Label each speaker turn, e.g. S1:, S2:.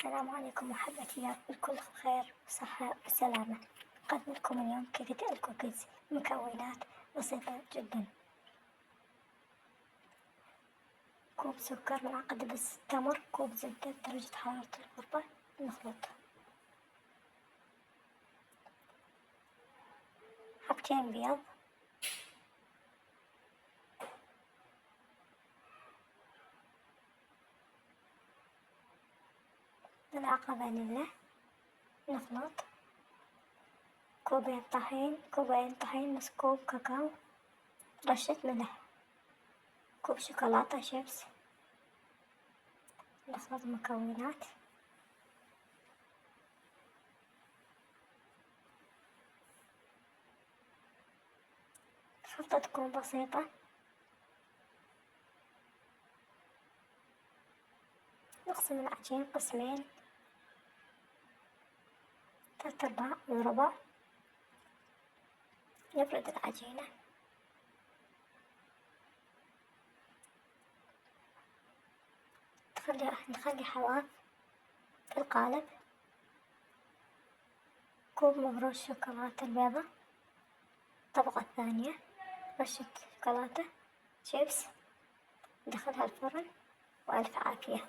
S1: السلام عليكم أحبتي، يا رب الكل خير وصحة وسلامة. أقدم لكم اليوم كيكة الكوكيز. مكونات بسيطة جدا: كوب سكر، ملعقة دبس تمر، كوب زبدة بدرجة حرارة الغرفة، نخلط. حبتين بيض، ملعقة فانيلا، نخلط. كوبين طحين، نص كوب كاكاو، رشة ملح، كوب شوكولاتة شيبس. نخلط المكونات. الخلطة تكون بسيطة. نقسم العجين قسمين، 3/4 وربع. نبرد العجينة. نخلي حواف في القالب. كوب مبروش شوكولاتة البيضة، الطبقة الثانية رشة شوكولاتة شيبس. ندخلها الفرن وألف عافية.